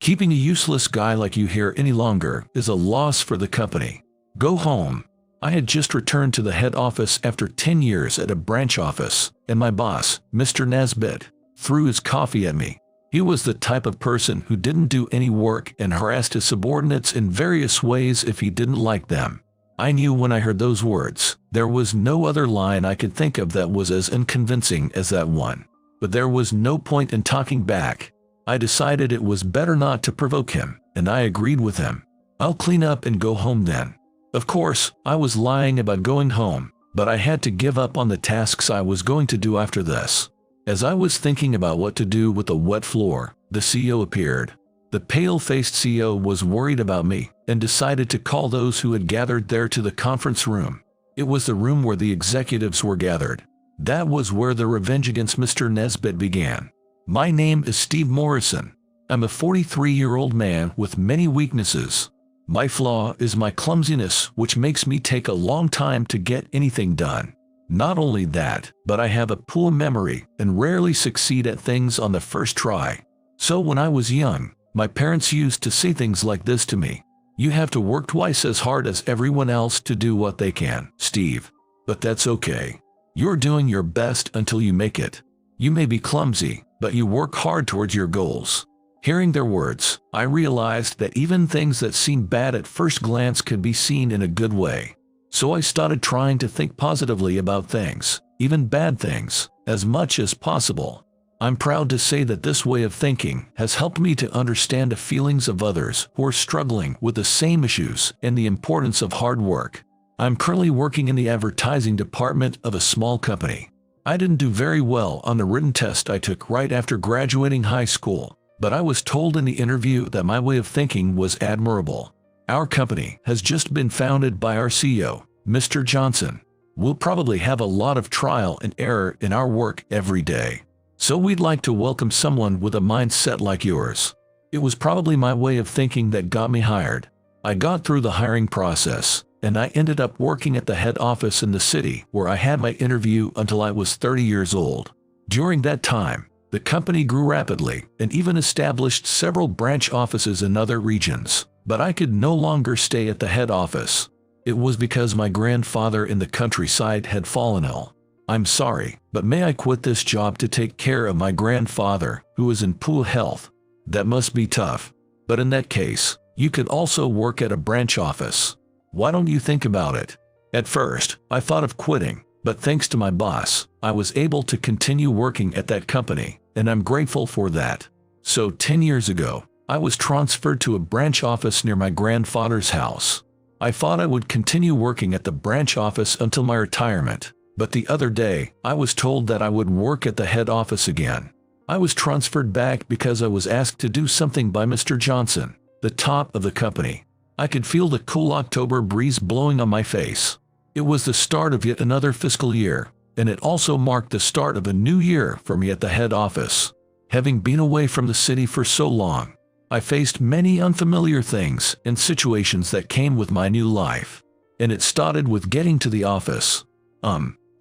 Keeping a useless guy like you here any longer is a loss for the company. Go home. I had just returned to the head office after 10 years at a branch office, and my boss, Mr. Nesbitt, threw his coffee at me. He was the type of person who didn't do any work and harassed his subordinates in various ways if he didn't like them. I knew when I heard those words, there was no other line I could think of that was as unconvincing as that one. But there was no point in talking back. I decided it was better not to provoke him, and I agreed with him. I'll clean up and go home then. Of course, I was lying about going home, but I had to give up on the tasks I was going to do after this. As I was thinking about what to do with the wet floor, the CEO appeared. The pale-faced CEO was worried about me and decided to call those who had gathered there to the conference room. It was the room where the executives were gathered. That was where the revenge against Mr. Nesbitt began. My name is Steve Morrison. I'm a 43-year-old man with many weaknesses. My flaw is my clumsiness, which makes me take a long time to get anything done. Not only that, but I have a poor memory and rarely succeed at things on the first try. So when I was young, my parents used to say things like this to me. You have to work twice as hard as everyone else to do what they can, Steve. But that's okay. You're doing your best until you make it. You may be clumsy, but you work hard towards your goals. Hearing their words, I realized that even things that seem bad at first glance could be seen in a good way. So I started trying to think positively about things, even bad things, as much as possible. I'm proud to say that this way of thinking has helped me to understand the feelings of others who are struggling with the same issues and the importance of hard work. I'm currently working in the advertising department of a small company. I didn't do very well on the written test I took right after graduating high school, but I was told in the interview that my way of thinking was admirable. Our company has just been founded by our CEO, Mr. Johnson. We'll probably have a lot of trial and error in our work every day. So we'd like to welcome someone with a mindset like yours. It was probably my way of thinking that got me hired. I got through the hiring process, and I ended up working at the head office in the city where I had my interview until I was 30 years old. During that time, the company grew rapidly and even established several branch offices in other regions, but I could no longer stay at the head office. It was because my grandfather in the countryside had fallen ill. I'm sorry, but may I quit this job to take care of my grandfather, who is in poor health? That must be tough. But in that case, you could also work at a branch office. Why don't you think about it? At first, I thought of quitting, but thanks to my boss, I was able to continue working at that company, and I'm grateful for that. So 10 years ago, I was transferred to a branch office near my grandfather's house. I thought I would continue working at the branch office until my retirement. But the other day, I was told that I would work at the head office again. I was transferred back because I was asked to do something by Mr. Johnson, the top of the company. I could feel the cool October breeze blowing on my face. It was the start of yet another fiscal year, and it also marked the start of a new year for me at the head office. Having been away from the city for so long, I faced many unfamiliar things and situations that came with my new life. And it started with getting to the office.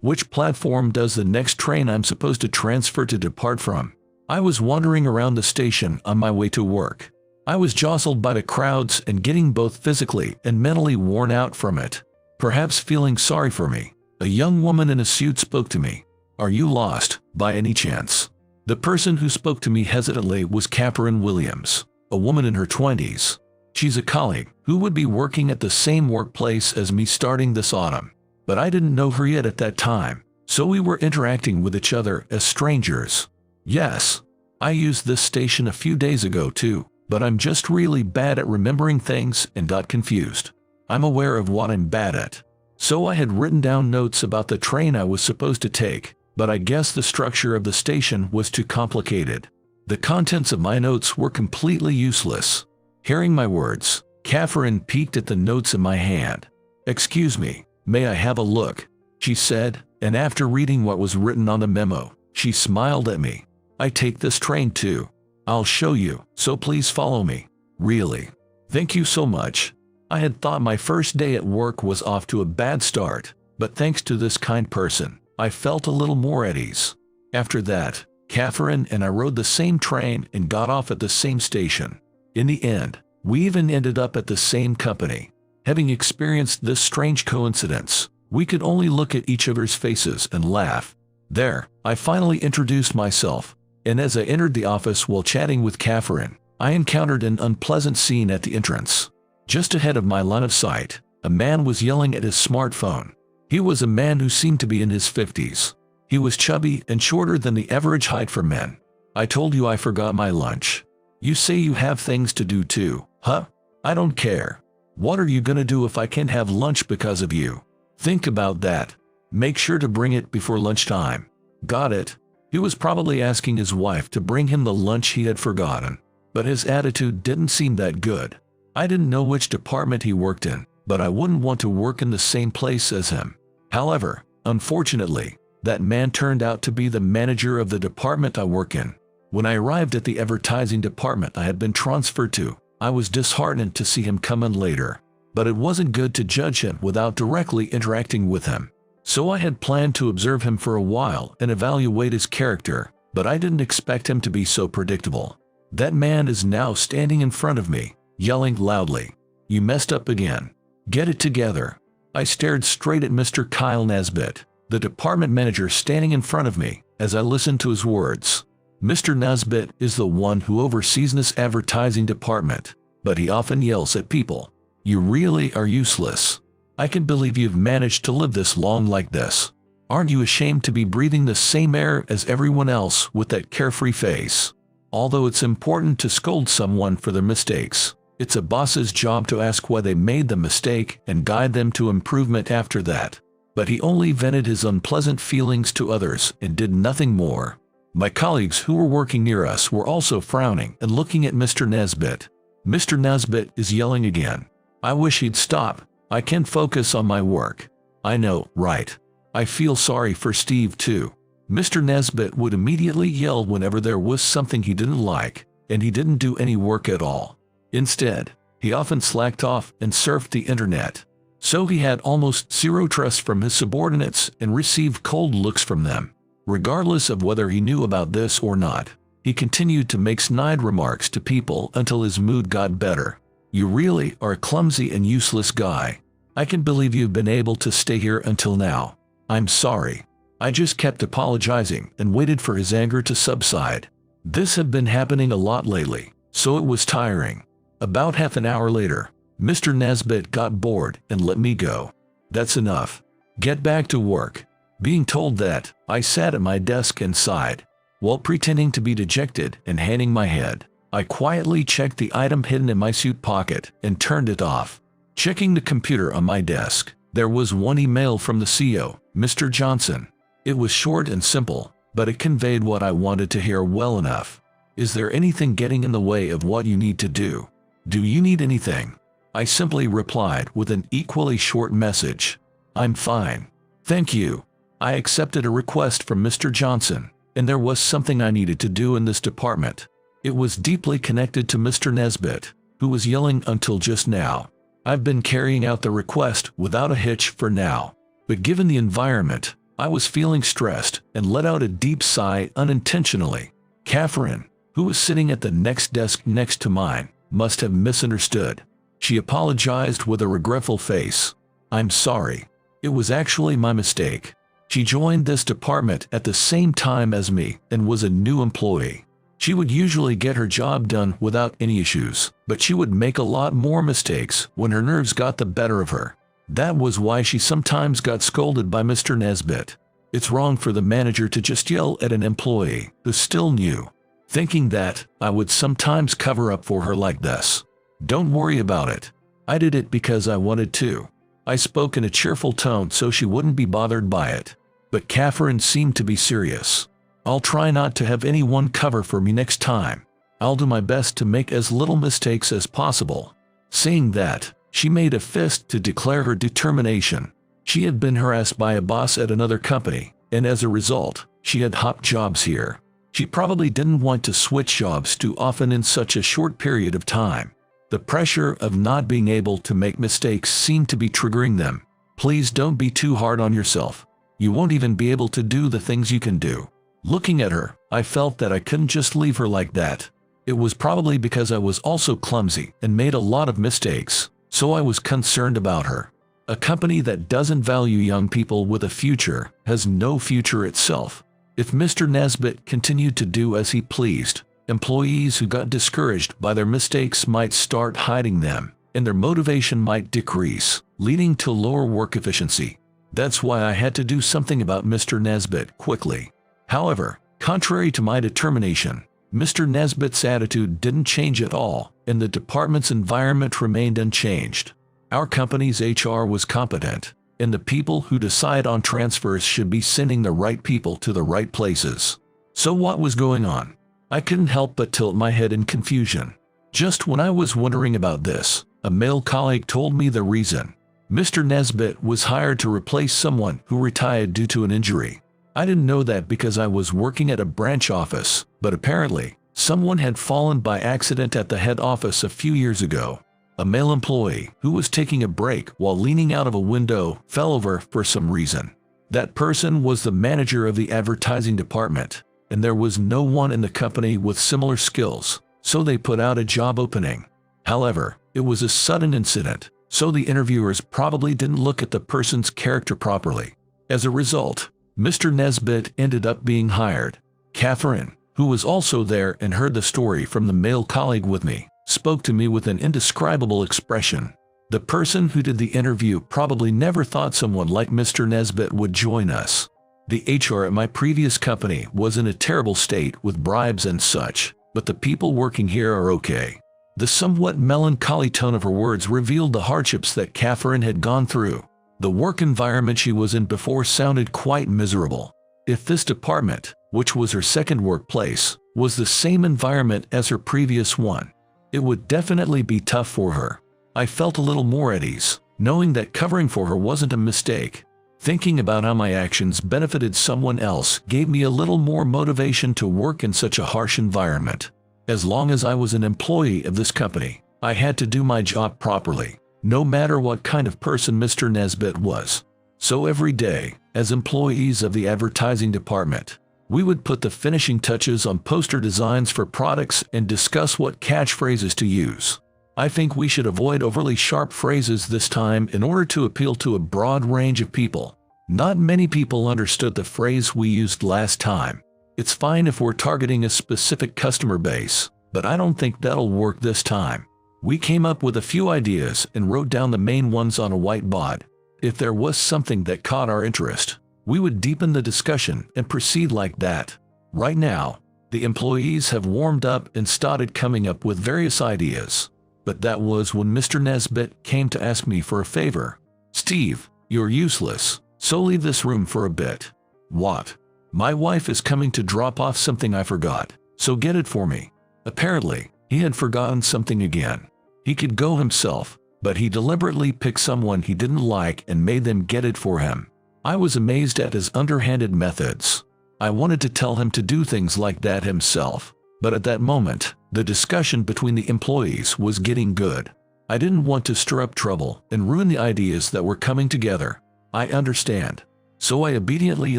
Which platform does the next train I'm supposed to transfer to depart from? I was wandering around the station on my way to work. I was jostled by the crowds and getting both physically and mentally worn out from it. Perhaps feeling sorry for me, a young woman in a suit spoke to me. Are you lost, by any chance? The person who spoke to me hesitantly was Catherine Williams, a woman in her 20s. She's a colleague who would be working at the same workplace as me starting this autumn. But I didn't know her yet at that time, so we were interacting with each other as strangers. Yes, I used this station a few days ago too, but I'm just really bad at remembering things and got confused. I'm aware of what I'm bad at. So I had written down notes about the train I was supposed to take, but I guess the structure of the station was too complicated. The contents of my notes were completely useless. Hearing my words, Catherine peeked at the notes in my hand. Excuse me. May I have a look? She said, and after reading what was written on the memo, she smiled at me. I take this train too. I'll show you, so please follow me. Really? Thank you so much. I had thought my first day at work was off to a bad start, but thanks to this kind person, I felt a little more at ease. After that, Catherine and I rode the same train and got off at the same station. In the end, we even ended up at the same company. Having experienced this strange coincidence, we could only look at each other's faces and laugh. There, I finally introduced myself, and as I entered the office while chatting with Catherine, I encountered an unpleasant scene at the entrance. Just ahead of my line of sight, a man was yelling at his smartphone. He was a man who seemed to be in his 50s. He was chubby and shorter than the average height for men. "I told you I forgot my lunch. You say you have things to do too, huh? I don't care. What are you gonna do if I can't have lunch because of you? Think about that. Make sure to bring it before lunchtime." Got it? He was probably asking his wife to bring him the lunch he had forgotten. But his attitude didn't seem that good. I didn't know which department he worked in, but I wouldn't want to work in the same place as him. However, unfortunately, that man turned out to be the manager of the department I work in. When I arrived at the advertising department I had been transferred to, I was disheartened to see him come in later. But it wasn't good to judge him without directly interacting with him. So I had planned to observe him for a while and evaluate his character, but I didn't expect him to be so predictable. That man is now standing in front of me, yelling loudly, "You messed up again. Get it together." I stared straight at Mr. Kyle Nesbitt, the department manager standing in front of me, as I listened to his words. Mr. Nesbitt is the one who oversees this advertising department, but he often yells at people. "You really are useless. I can't believe you've managed to live this long like this. Aren't you ashamed to be breathing the same air as everyone else with that carefree face?" Although it's important to scold someone for their mistakes, it's a boss's job to ask why they made the mistake and guide them to improvement after that. But he only vented his unpleasant feelings to others and did nothing more. My colleagues who were working near us were also frowning and looking at Mr. Nesbitt. Mr. Nesbitt is yelling again. I wish he'd stop. I can't focus on my work. I know, right? I feel sorry for Steve too. Mr. Nesbitt would immediately yell whenever there was something he didn't like, and he didn't do any work at all. Instead, he often slacked off and surfed the internet. So he had almost zero trust from his subordinates and received cold looks from them. Regardless of whether he knew about this or not, he continued to make snide remarks to people until his mood got better. "You really are a clumsy and useless guy. I can't believe you've been able to stay here until now. I'm sorry." I just kept apologizing and waited for his anger to subside. This had been happening a lot lately, so it was tiring. About half an hour later, Mr. Nesbitt got bored and let me go. "That's enough. Get back to work." Being told that, I sat at my desk and sighed. While pretending to be dejected and hanging my head, I quietly checked the item hidden in my suit pocket and turned it off. Checking the computer on my desk, there was one email from the CEO, Mr. Johnson. It was short and simple, but it conveyed what I wanted to hear well enough. "Is there anything getting in the way of what you need to do? Do you need anything?" I simply replied with an equally short message. "I'm fine. Thank you." I accepted a request from Mr. Johnson, and there was something I needed to do in this department. It was deeply connected to Mr. Nesbitt, who was yelling until just now. I've been carrying out the request without a hitch for now, but given the environment, I was feeling stressed and let out a deep sigh unintentionally. Catherine, who was sitting at the next desk next to mine, must have misunderstood. She apologized with a regretful face. "I'm sorry. It was actually my mistake." She joined this department at the same time as me and was a new employee. She would usually get her job done without any issues, but she would make a lot more mistakes when her nerves got the better of her. That was why she sometimes got scolded by Mr. Nesbitt. It's wrong for the manager to just yell at an employee who's still new, thinking that I would sometimes cover up for her like this. "Don't worry about it. I did it because I wanted to." I spoke in a cheerful tone so she wouldn't be bothered by it. But Catherine seemed to be serious. "I'll try not to have anyone cover for me next time. I'll do my best to make as little mistakes as possible." Saying that, she made a fist to declare her determination. She had been harassed by a boss at another company, and as a result, she had hopped jobs here. She probably didn't want to switch jobs too often in such a short period of time. The pressure of not being able to make mistakes seemed to be triggering them. "Please don't be too hard on yourself. You won't even be able to do the things you can do." Looking at her, I felt that I couldn't just leave her like that. It was probably because I was also clumsy and made a lot of mistakes, so I was concerned about her. A company that doesn't value young people with a future has no future itself. If Mr. Nesbitt continued to do as he pleased, employees who got discouraged by their mistakes might start hiding them, and their motivation might decrease, leading to lower work efficiency. That's why I had to do something about Mr. Nesbitt quickly. However, contrary to my determination, Mr. Nesbitt's attitude didn't change at all, and the department's environment remained unchanged. Our company's HR was competent, and the people who decide on transfers should be sending the right people to the right places. So what was going on? I couldn't help but tilt my head in confusion. Just when I was wondering about this, a male colleague told me the reason. Mr. Nesbitt was hired to replace someone who retired due to an injury. I didn't know that because I was working at a branch office, but apparently, someone had fallen by accident at the head office a few years ago. A male employee who was taking a break while leaning out of a window fell over for some reason. That person was the manager of the advertising department, and there was no one in the company with similar skills, so they put out a job opening. However, it was a sudden incident, so the interviewers probably didn't look at the person's character properly. As a result, Mr. Nesbitt ended up being hired. Catherine, who was also there and heard the story from the male colleague with me, spoke to me with an indescribable expression. The person who did the interview probably never thought someone like Mr. Nesbitt would join us. The HR at my previous company was in a terrible state with bribes and such, but the people working here are okay. The somewhat melancholy tone of her words revealed the hardships that Catherine had gone through. The work environment she was in before sounded quite miserable. If this department, which was her second workplace, was the same environment as her previous one, it would definitely be tough for her. I felt a little more at ease, knowing that covering for her wasn't a mistake. Thinking about how my actions benefited someone else gave me a little more motivation to work in such a harsh environment. As long as I was an employee of this company, I had to do my job properly, no matter what kind of person Mr. Nesbitt was. So every day, as employees of the advertising department, we would put the finishing touches on poster designs for products and discuss what catchphrases to use. I think we should avoid overly sharp phrases this time in order to appeal to a broad range of people. Not many people understood the phrase we used last time. It's fine if we're targeting a specific customer base, but I don't think that'll work this time. We came up with a few ideas and wrote down the main ones on a whiteboard. If there was something that caught our interest, we would deepen the discussion and proceed like that. Right now, the employees have warmed up and started coming up with various ideas. But that was when Mr. Nesbitt came to ask me for a favor. "Steve, you're useless, so leave this room for a bit." "What?" "My wife is coming to drop off something I forgot, so get it for me." Apparently, he had forgotten something again. He could go himself, but he deliberately picked someone he didn't like and made them get it for him. I was amazed at his underhanded methods. I wanted to tell him to do things like that himself, but at that moment, the discussion between the employees was getting good. I didn't want to stir up trouble and ruin the ideas that were coming together. I understand. So I obediently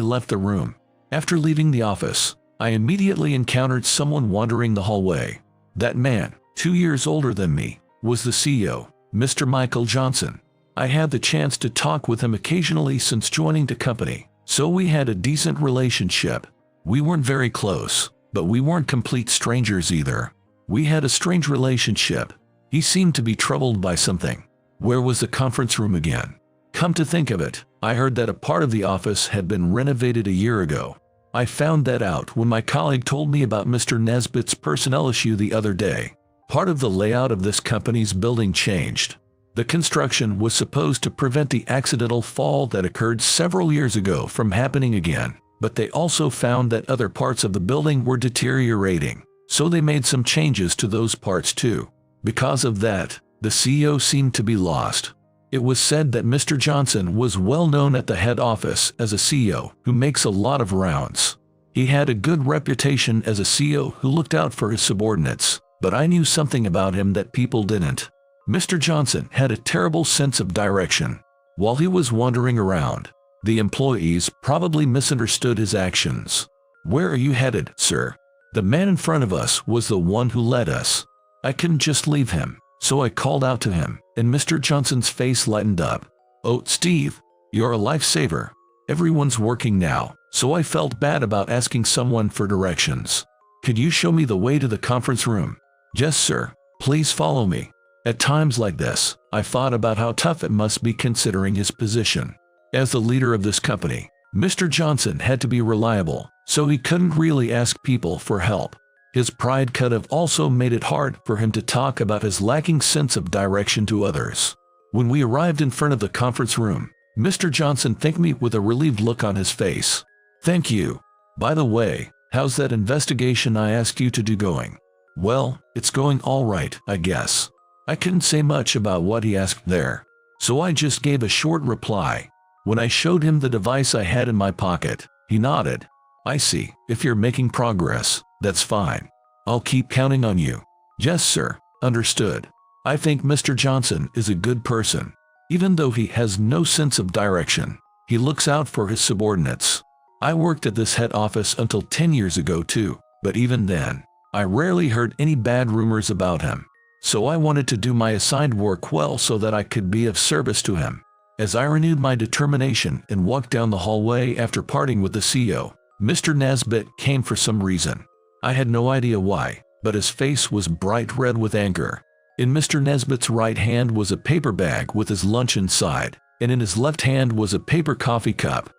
left the room. After leaving the office, I immediately encountered someone wandering the hallway. That man, 2 years older than me, was the CEO, Mr. Michael Johnson. I had the chance to talk with him occasionally since joining the company, so we had a decent relationship. We weren't very close, but we weren't complete strangers either. We had a strange relationship. He seemed to be troubled by something. Where was the conference room again? Come to think of it, I heard that a part of the office had been renovated a year ago. I found that out when my colleague told me about Mr. Nesbitt's personnel issue the other day. Part of the layout of this company's building changed. The construction was supposed to prevent the accidental fall that occurred several years ago from happening again, but they also found that other parts of the building were deteriorating, so they made some changes to those parts too. Because of that, the CEO seemed to be lost. It was said that Mr. Johnson was well known at the head office as a CEO who makes a lot of rounds. He had a good reputation as a CEO who looked out for his subordinates, but I knew something about him that people didn't. Mr. Johnson had a terrible sense of direction. While he was wandering around, the employees probably misunderstood his actions. "Where are you headed, sir?" The man in front of us was the one who led us. I couldn't just leave him, so I called out to him, and Mr. Johnson's face lightened up. "Oh, Steve, you're a lifesaver. Everyone's working now, so I felt bad about asking someone for directions. Could you show me the way to the conference room?" "Yes, sir. Please follow me." At times like this, I thought about how tough it must be considering his position. As the leader of this company, Mr. Johnson had to be reliable, so he couldn't really ask people for help. His pride could have also made it hard for him to talk about his lacking sense of direction to others. When we arrived in front of the conference room, Mr. Johnson thanked me with a relieved look on his face. "Thank you. By the way, how's that investigation I asked you to do going?" "Well, it's going all right, I guess." I couldn't say much about what he asked there, so I just gave a short reply. When I showed him the device I had in my pocket, he nodded. "I see. If you're making progress, that's fine. I'll keep counting on you." "Yes, sir. Understood." I think Mr. Johnson is a good person. Even though he has no sense of direction, he looks out for his subordinates. I worked at this head office until 10 years ago too, but even then, I rarely heard any bad rumors about him. So I wanted to do my assigned work well so that I could be of service to him. As I renewed my determination and walked down the hallway after parting with the CEO, Mr. Nesbitt came for some reason. I had no idea why, but his face was bright red with anger. In Mr. Nesbitt's right hand was a paper bag with his lunch inside, and in his left hand was a paper coffee cup,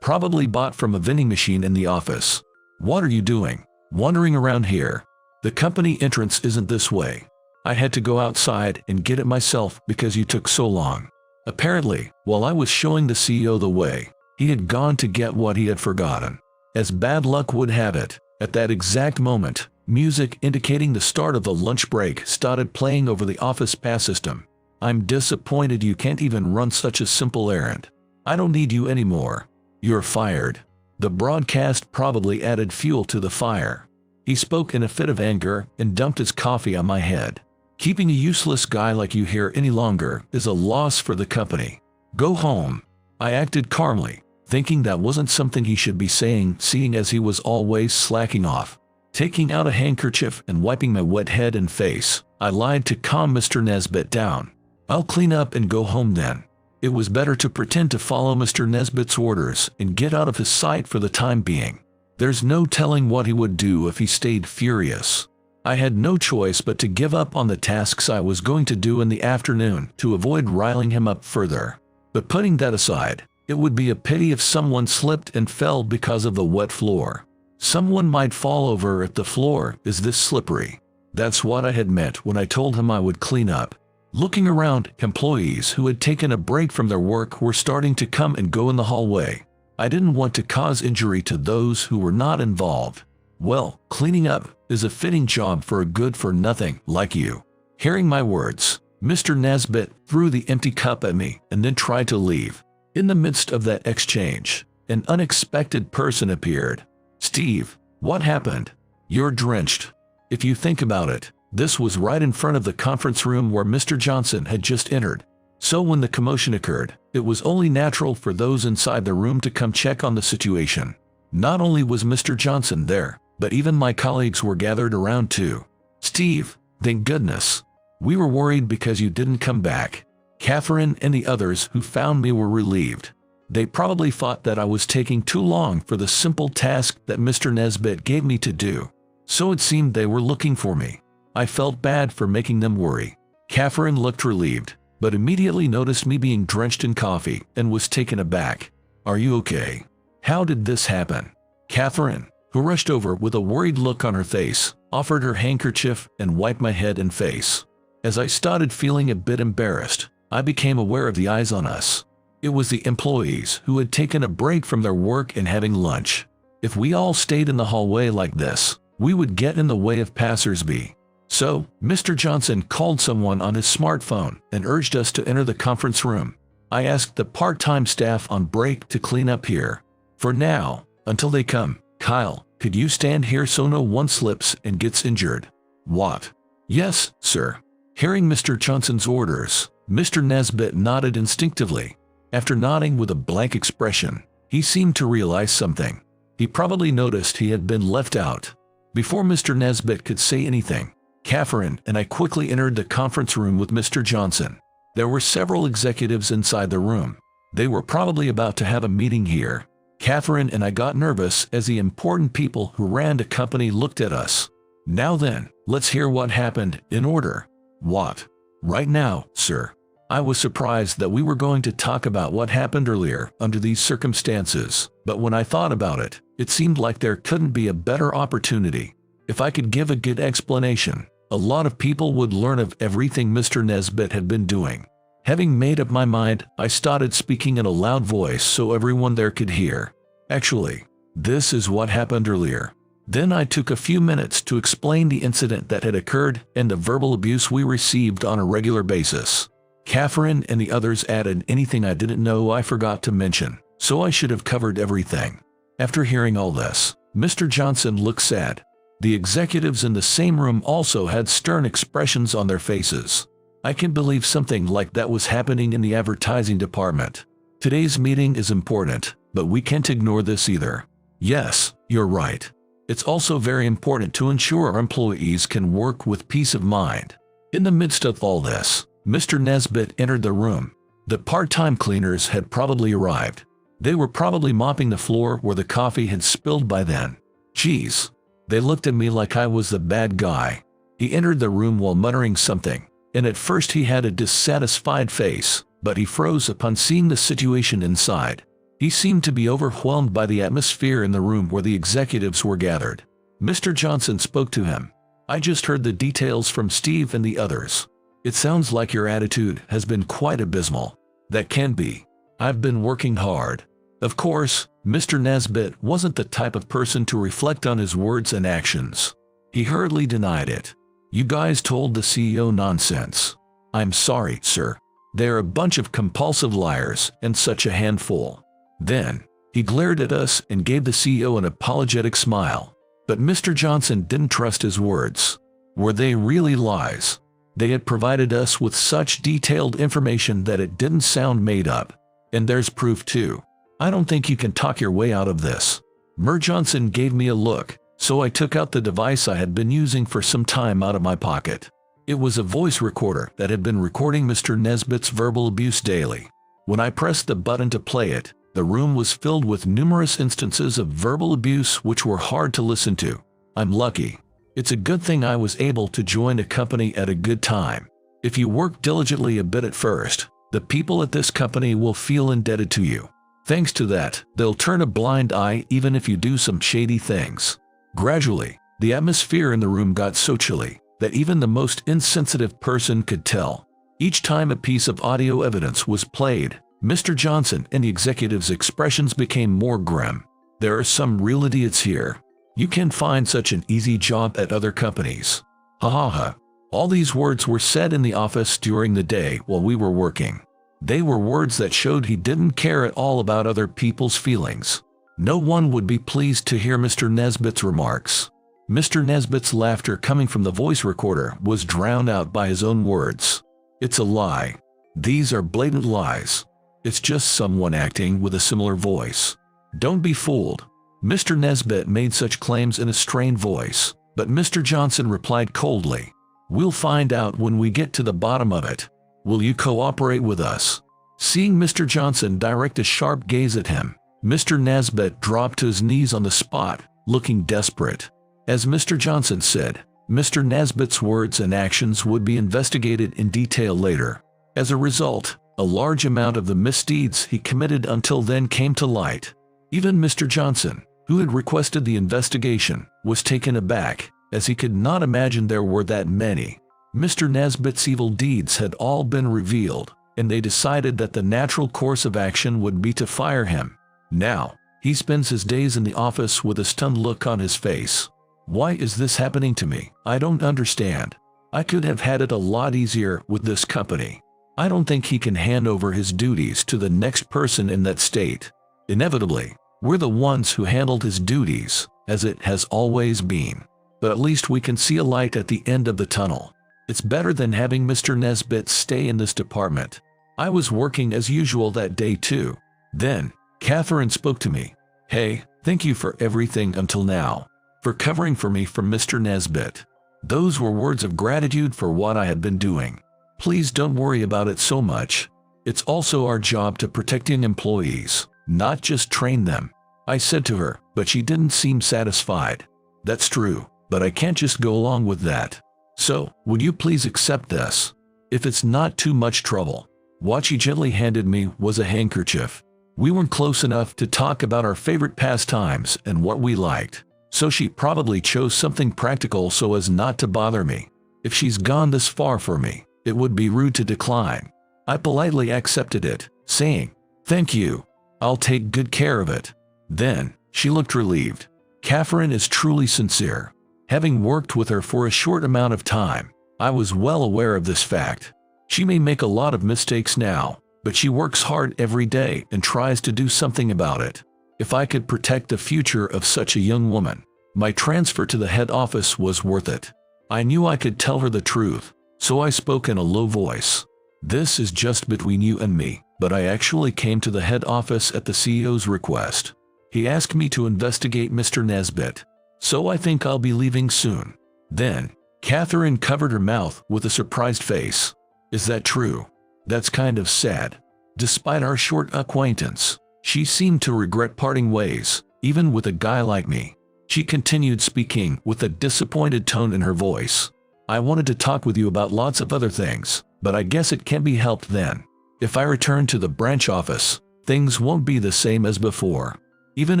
probably bought from a vending machine in the office. "What are you doing? Wandering around here? The company entrance isn't this way. I had to go outside and get it myself because you took so long." Apparently, while I was showing the CEO the way, he had gone to get what he had forgotten. As bad luck would have it, at that exact moment, music indicating the start of the lunch break started playing over the office pass system. "I'm disappointed you can't even run such a simple errand. I don't need you anymore. You're fired." The broadcast probably added fuel to the fire. He spoke in a fit of anger and dumped his coffee on my head. "Keeping a useless guy like you here any longer is a loss for the company. Go home." I acted calmly, thinking that wasn't something he should be saying, seeing as he was always slacking off. Taking out a handkerchief and wiping my wet head and face, I lied to calm Mr. Nesbitt down. "I'll clean up and go home then." It was better to pretend to follow Mr. Nesbitt's orders and get out of his sight for the time being. There's no telling what he would do if he stayed furious. I had no choice but to give up on the tasks I was going to do in the afternoon to avoid riling him up further. But putting that aside, it would be a pity if someone slipped and fell because of the wet floor. Someone might fall over if the floor is this slippery. That's what I had meant when I told him I would clean up. Looking around, employees who had taken a break from their work were starting to come and go in the hallway. I didn't want to cause injury to those who were not involved. Well, cleaning up is a fitting job for a good-for-nothing like you. Hearing my words, Mr. Nesbitt threw the empty cup at me and then tried to leave. In the midst of that exchange, an unexpected person appeared. "Steve, what happened? You're drenched." If you think about it, this was right in front of the conference room where Mr. Johnson had just entered. So when the commotion occurred, it was only natural for those inside the room to come check on the situation. Not only was Mr. Johnson there, but even my colleagues were gathered around too. "Steve, thank goodness. We were worried because you didn't come back." Catherine and the others who found me were relieved. They probably thought that I was taking too long for the simple task that Mr. Nesbitt gave me to do. So it seemed they were looking for me. I felt bad for making them worry. Catherine looked relieved, but immediately noticed me being drenched in coffee and was taken aback. "Are you okay? How did this happen?" Catherine, who rushed over with a worried look on her face, offered her handkerchief and wiped my head and face. As I started feeling a bit embarrassed, I became aware of the eyes on us. It was the employees who had taken a break from their work and having lunch. If we all stayed in the hallway like this, we would get in the way of passersby. So, Mr. Johnson called someone on his smartphone and urged us to enter the conference room. I asked the part-time staff on break to clean up here. "For now, until they come, Kyle, could you stand here so no one slips and gets injured?" "What?" "Yes, sir." Hearing Mr. Johnson's orders, Mr. Nesbitt nodded instinctively. After nodding with a blank expression, he seemed to realize something. He probably noticed he had been left out. Before Mr. Nesbitt could say anything, Catherine and I quickly entered the conference room with Mr. Johnson. There were several executives inside the room. They were probably about to have a meeting here. Catherine and I got nervous as the important people who ran the company looked at us. Now then, let's hear what happened in order. What? Right now, sir. I was surprised that we were going to talk about what happened earlier under these circumstances, but when I thought about it, it seemed like there couldn't be a better opportunity. If I could give a good explanation, a lot of people would learn of everything Mr. Nesbitt had been doing. Having made up my mind, I started speaking in a loud voice so everyone there could hear. Actually, this is what happened earlier. Then I took a few minutes to explain the incident that had occurred and the verbal abuse we received on a regular basis. Catherine and the others added anything I didn't know I forgot to mention, so I should have covered everything. After hearing all this, Mr. Johnson looked sad. The executives in the same room also had stern expressions on their faces. I can't believe something like that was happening in the advertising department. Today's meeting is important, but we can't ignore this either. Yes, you're right. It's also very important to ensure our employees can work with peace of mind. In the midst of all this, Mr. Nesbitt entered the room. The part-time cleaners had probably arrived. They were probably mopping the floor where the coffee had spilled by then. Geez. They looked at me like I was the bad guy. He entered the room while muttering something, and at first he had a dissatisfied face, but he froze upon seeing the situation inside. He seemed to be overwhelmed by the atmosphere in the room where the executives were gathered. Mr. Johnson spoke to him. I just heard the details from Steve and the others. It sounds like your attitude has been quite abysmal. That can be. I've been working hard. Of course, Mr. Nesbitt wasn't the type of person to reflect on his words and actions. He hurriedly denied it. You guys told the CEO nonsense. I'm sorry, sir. They're a bunch of compulsive liars and such a handful. Then, he glared at us and gave the CEO an apologetic smile. But Mr. Johnson didn't trust his words. Were they really lies? They had provided us with such detailed information that it didn't sound made up. And there's proof too. I don't think you can talk your way out of this. Mr. Johnson gave me a look, so I took out the device I had been using for some time out of my pocket. It was a voice recorder that had been recording Mr. Nesbitt's verbal abuse daily. When I pressed the button to play it, the room was filled with numerous instances of verbal abuse which were hard to listen to. I'm lucky. It's a good thing I was able to join a company at a good time. If you work diligently a bit at first, the people at this company will feel indebted to you. Thanks to that, they'll turn a blind eye even if you do some shady things. Gradually, the atmosphere in the room got so chilly that even the most insensitive person could tell. Each time a piece of audio evidence was played, Mr. Johnson and the executives' expressions became more grim. There are some real idiots here. You can't find such an easy job at other companies. Ha ha ha. All these words were said in the office during the day while we were working. They were words that showed he didn't care at all about other people's feelings. No one would be pleased to hear Mr. Nesbitt's remarks. Mr. Nesbitt's laughter coming from the voice recorder was drowned out by his own words. It's a lie. These are blatant lies. It's just someone acting with a similar voice. Don't be fooled. Mr. Nesbitt made such claims in a strained voice, but Mr. Johnson replied coldly, "We'll find out when we get to the bottom of it. Will you cooperate with us?" Seeing Mr. Johnson direct a sharp gaze at him, Mr. Nesbitt dropped to his knees on the spot, looking desperate. As Mr. Johnson said, Mr. Nesbitt's words and actions would be investigated in detail later. As a result, a large amount of the misdeeds he committed until then came to light. Even Mr. Johnson, who had requested the investigation, was taken aback, as he could not imagine there were that many. Mr. Nesbitt's evil deeds had all been revealed, and they decided that the natural course of action would be to fire him. Now, he spends his days in the office with a stunned look on his face. Why is this happening to me? I don't understand. I could have had it a lot easier with this company. I don't think he can hand over his duties to the next person in that state. Inevitably, we're the ones who handled his duties, as it has always been. But at least we can see a light at the end of the tunnel. It's better than having Mr. Nesbitt stay in this department. I was working as usual that day too. Then, Catherine spoke to me. "Hey, thank you for everything until now. for covering for me from Mr. Nesbitt. Those were words of gratitude for what I had been doing. Please don't worry about it so much. It's also our job to protecting employees, not just train them, I said to her, but she didn't seem satisfied. That's true, but I can't just go along with that. So, would you please accept this? If it's not too much trouble. What she gently handed me was a handkerchief. We weren't close enough to talk about our favorite pastimes and what we liked, so she probably chose something practical so as not to bother me. If she's gone this far for me, it would be rude to decline. I politely accepted it, saying, "Thank you. I'll take good care of it." Then, she looked relieved. Catherine is truly sincere. Having worked with her for a short amount of time, I was well aware of this fact. She may make a lot of mistakes now, but she works hard every day and tries to do something about it. If I could protect the future of such a young woman, my transfer to the head office was worth it. I knew I could tell her the truth, so I spoke in a low voice. This is just between you and me, but I actually came to the head office at the CEO's request. He asked me to investigate Mr. Nesbitt, so I think I'll be leaving soon. Then, Catherine covered her mouth with a surprised face. Is that true? That's kind of sad. Despite our short acquaintance, she seemed to regret parting ways, even with a guy like me. She continued speaking with a disappointed tone in her voice. I wanted to talk with you about lots of other things, but I guess it can't be helped then. If I return to the branch office, things won't be the same as before. Even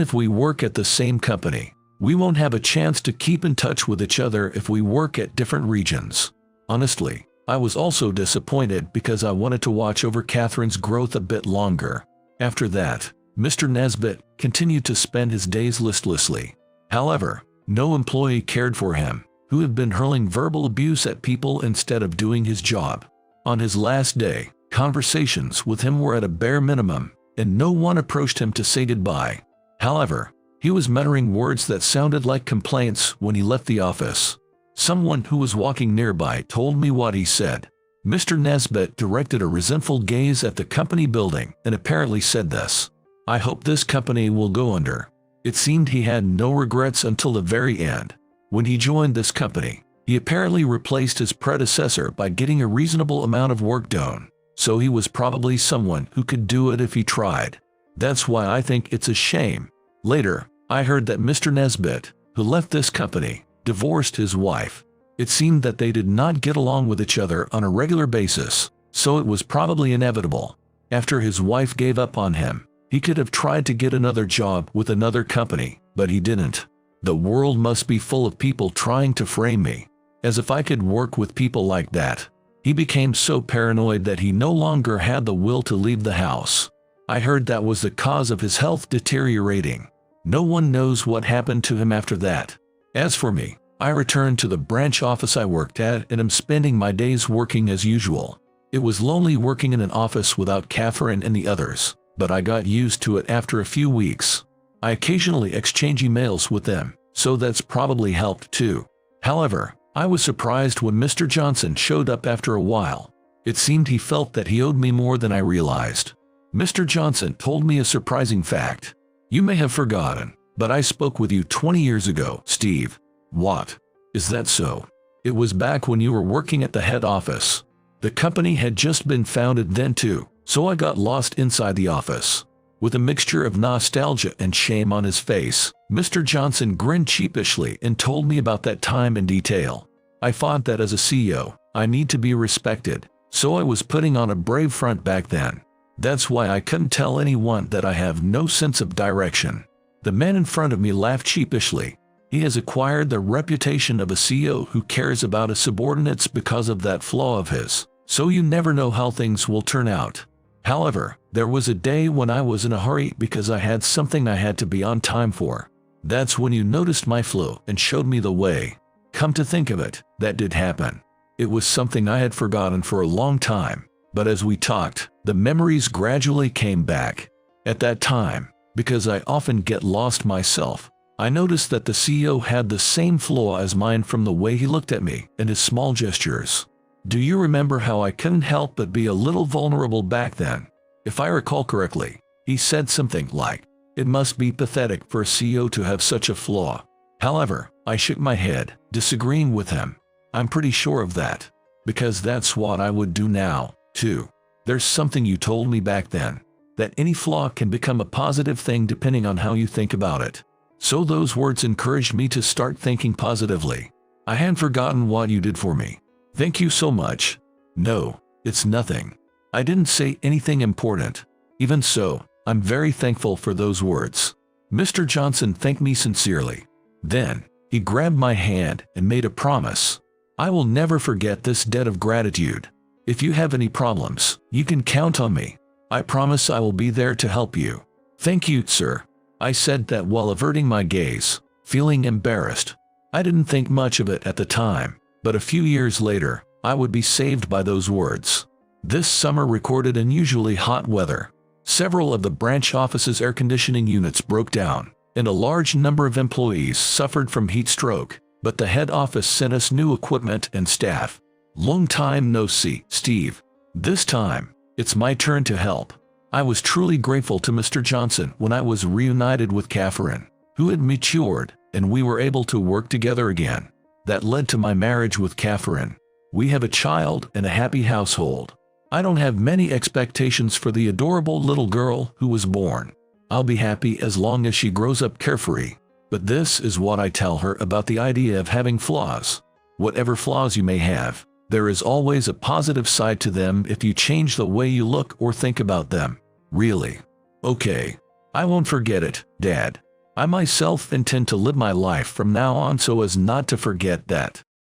if we work at the same company, we won't have a chance to keep in touch with each other if we work at different regions. Honestly, I was also disappointed because I wanted to watch over Catherine's growth a bit longer. After that, Mr. Nesbitt continued to spend his days listlessly. However, no employee cared for him, who had been hurling verbal abuse at people instead of doing his job. On his last day, conversations with him were at a bare minimum, and no one approached him to say goodbye. However, he was muttering words that sounded like complaints when he left the office. Someone who was walking nearby told me what he said. Mr. Nesbitt directed a resentful gaze at the company building and apparently said this: "I hope this company will go under." It seemed he had no regrets until the very end. When he joined this company, he apparently replaced his predecessor by getting a reasonable amount of work done, so he was probably someone who could do it if he tried. That's why I think it's a shame. Later, I heard that Mr. Nesbitt, who left this company, divorced his wife. It seemed that they did not get along with each other on a regular basis, so it was probably inevitable. After his wife gave up on him, he could have tried to get another job with another company, but he didn't. The world must be full of people trying to frame me, as if I could work with people like that. He became so paranoid that he no longer had the will to leave the house. I heard that was the cause of his health deteriorating. No one knows what happened to him after that. As for me, I returned to the branch office I worked at and am spending my days working as usual. It was lonely working in an office without Catherine and the others, but I got used to it after a few weeks. I occasionally exchange emails with them, so that's probably helped too. However, I was surprised when Mr. Johnson showed up after a while. It seemed he felt that he owed me more than I realized. Mr. Johnson told me a surprising fact. "You may have forgotten, but I spoke with you 20 years ago, Steve." "What? Is that so?" "It was back when you were working at the head office. The company had just been founded then too, so I got lost inside the office." With a mixture of nostalgia and shame on his face, Mr. Johnson grinned sheepishly and told me about that time in detail. I thought that as a CEO, I need to be respected, so I was putting on a brave front back then. That's why I couldn't tell anyone that I have no sense of direction. The man in front of me laughed sheepishly. He has acquired the reputation of a CEO who cares about his subordinates because of that flaw of his, so you never know how things will turn out. However, there was a day when I was in a hurry because I had something I had to be on time for. That's when you noticed my flow and showed me the way. Come to think of it, that did happen. It was something I had forgotten for a long time, but as we talked, the memories gradually came back. At that time, because I often get lost myself, I noticed that the CEO had the same flaw as mine from the way he looked at me and his small gestures. Do you remember how I couldn't help but be a little vulnerable back then? If I recall correctly, he said something like, "It must be pathetic for a CEO to have such a flaw." However, I shook my head, disagreeing with him. I'm pretty sure of that. Because that's what I would do now, too. There's something you told me back then. That any flaw can become a positive thing depending on how you think about it. So those words encouraged me to start thinking positively. I hadn't forgotten what you did for me. Thank you so much. No, it's nothing. I didn't say anything important. Even so, I'm very thankful for those words. Mr. Johnson thanked me sincerely. Then, he grabbed my hand and made a promise. I will never forget this debt of gratitude. If you have any problems, you can count on me. I promise I will be there to help you. Thank you, sir. I said that while averting my gaze, feeling embarrassed. I didn't think much of it at the time, but a few years later, I would be saved by those words. This summer recorded unusually hot weather. Several of the branch office's air conditioning units broke down, and a large number of employees suffered from heat stroke, but the head office sent us new equipment and staff. Long time no see, Steve. This time, it's my turn to help. I was truly grateful to Mr. Johnson when I was reunited with Catherine, who had matured, and we were able to work together again. That led to my marriage with Catherine. We have a child and a happy household. I don't have many expectations for the adorable little girl who was born. I'll be happy as long as she grows up carefree. But this is what I tell her about the idea of having flaws. Whatever flaws you may have, there is always a positive side to them if you change the way you look or think about them. Really. Okay. I won't forget it, Dad. I myself intend to live my life from now on so as not to forget that.